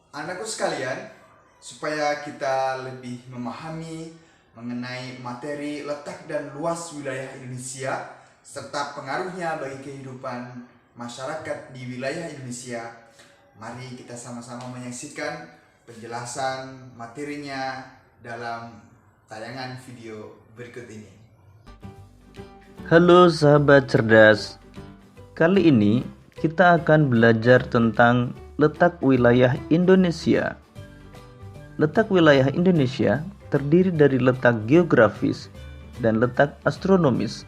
Anakku sekalian, supaya kita lebih memahami mengenai materi letak dan luas wilayah Indonesia serta pengaruhnya bagi kehidupan masyarakat di wilayah Indonesia, mari kita sama-sama menyaksikan penjelasan materinya dalam tayangan video berikut ini. Halo sahabat cerdas, kali ini kita akan belajar tentang letak wilayah Indonesia. Letak wilayah Indonesia terdiri dari letak geografis dan letak astronomis.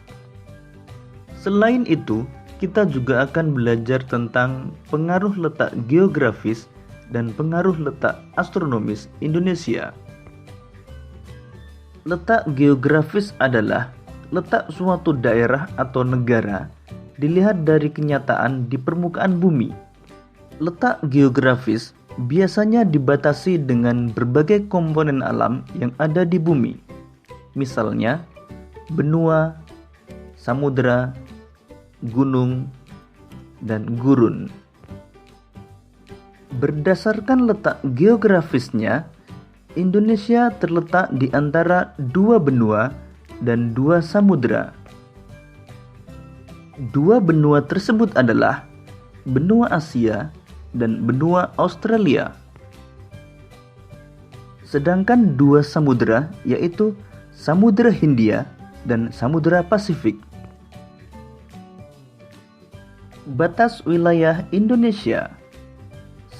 Selain itu, kita juga akan belajar tentang pengaruh letak geografis dan pengaruh letak astronomis Indonesia. Letak geografis adalah letak suatu daerah atau negara dilihat dari kenyataan di permukaan bumi. Letak geografis biasanya dibatasi dengan berbagai komponen alam yang ada di bumi. Misalnya, benua, samudera, gunung, dan gurun. Berdasarkan letak geografisnya, Indonesia terletak di antara dua benua dan dua samudera. Dua benua tersebut adalah benua Asia dan benua Australia. Sedangkan dua samudera yaitu Samudra Hindia dan Samudra Pasifik. Batas wilayah Indonesia.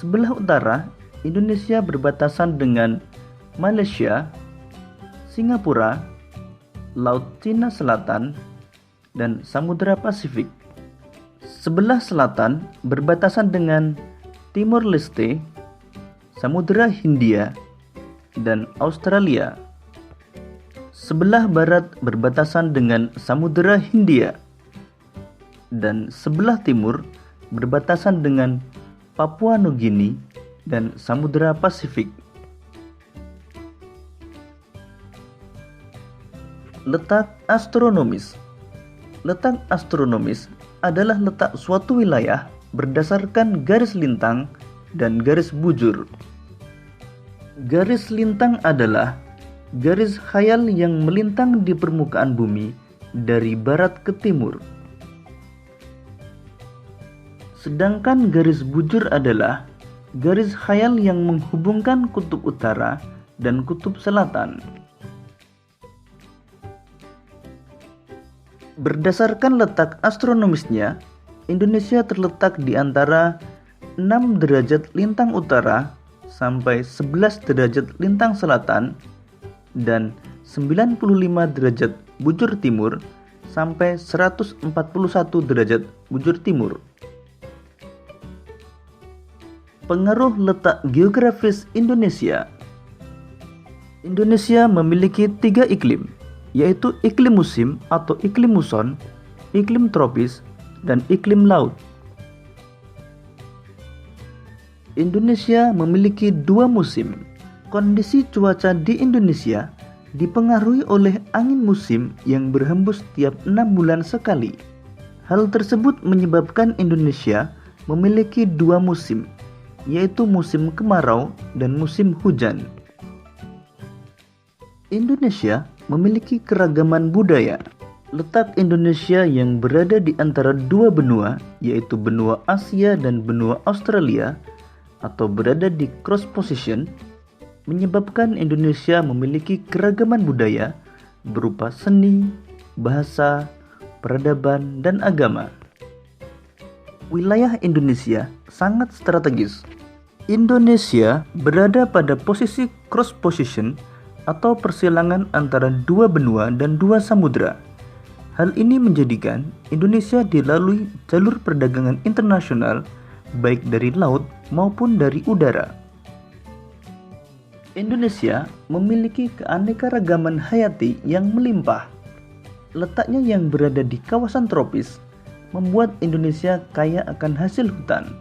Sebelah utara, Indonesia berbatasan dengan Malaysia, Singapura, Laut Cina Selatan, dan Samudra Pasifik. Sebelah selatan berbatasan dengan Timor Leste, Samudra Hindia, dan Australia. Sebelah barat berbatasan dengan Samudra Hindia, dan sebelah timur berbatasan dengan Papua Nugini dan Samudra Pasifik. Letak astronomis. Letak astronomis adalah letak suatu wilayah berdasarkan garis lintang dan garis bujur. Garis lintang adalah garis khayal yang melintang di permukaan bumi dari barat ke timur. Sedangkan garis bujur adalah garis khayal yang menghubungkan kutub utara dan kutub selatan. Berdasarkan letak astronomisnya, Indonesia terletak di antara 6 derajat lintang utara sampai 11 derajat lintang selatan dan 95 derajat bujur timur sampai 141 derajat bujur timur. Pengaruh letak geografis Indonesia. Indonesia memiliki 3 iklim, yaitu iklim musim atau iklim muson, iklim tropis, dan iklim laut. Indonesia memiliki 2 musim. Kondisi cuaca di Indonesia dipengaruhi oleh angin musim yang berhembus tiap 6 bulan sekali. Hal tersebut menyebabkan Indonesia memiliki 2 musim, yaitu musim kemarau dan musim hujan. Indonesia memiliki keragaman budaya. Letak Indonesia yang berada di antara dua benua, yaitu benua Asia dan benua Australia, atau berada di cross position, menyebabkan Indonesia memiliki keragaman budaya berupa seni, bahasa, peradaban, dan agama. Wilayah Indonesia sangat strategis. Indonesia berada pada posisi cross position atau persilangan antara dua benua dan dua samudera. Hal ini menjadikan Indonesia dilalui jalur perdagangan internasional baik dari laut maupun dari udara. Indonesia memiliki keanekaragaman hayati yang melimpah. Letaknya yang berada di kawasan tropis membuat Indonesia kaya akan hasil hutan.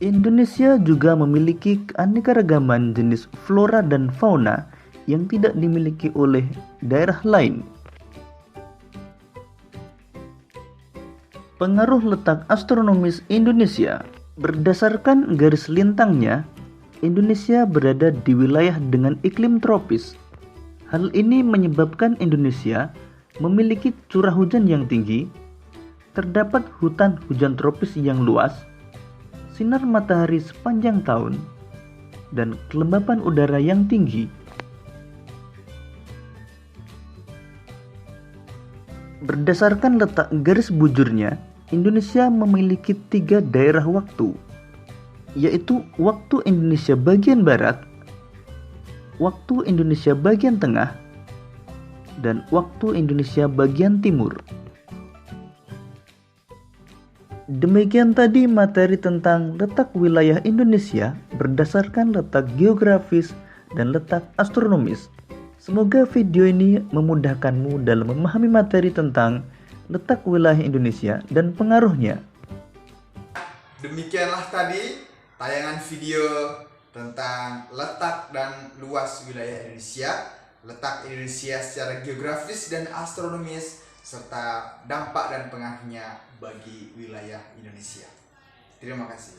Indonesia juga memiliki keanekaragaman jenis flora dan fauna yang tidak dimiliki oleh daerah lain. Pengaruh letak astronomis Indonesia. Berdasarkan garis lintangnya, Indonesia berada di wilayah dengan iklim tropis. Hal ini menyebabkan Indonesia memiliki curah hujan yang tinggi, terdapat hutan hujan tropis yang luas, sinar matahari sepanjang tahun, dan kelembapan udara yang tinggi. Berdasarkan letak garis bujurnya, Indonesia memiliki 3 daerah waktu, yaitu waktu Indonesia bagian barat, waktu Indonesia bagian tengah, dan waktu Indonesia bagian timur. Demikian tadi materi tentang letak wilayah Indonesia berdasarkan letak geografis dan letak astronomis. Semoga video ini memudahkanmu dalam memahami materi tentang letak wilayah Indonesia dan pengaruhnya. Demikianlah tadi tayangan video tentang letak dan luas wilayah Indonesia, letak Indonesia secara geografis dan astronomis, serta dampak dan pengaruhnya bagi wilayah Indonesia. Terima kasih.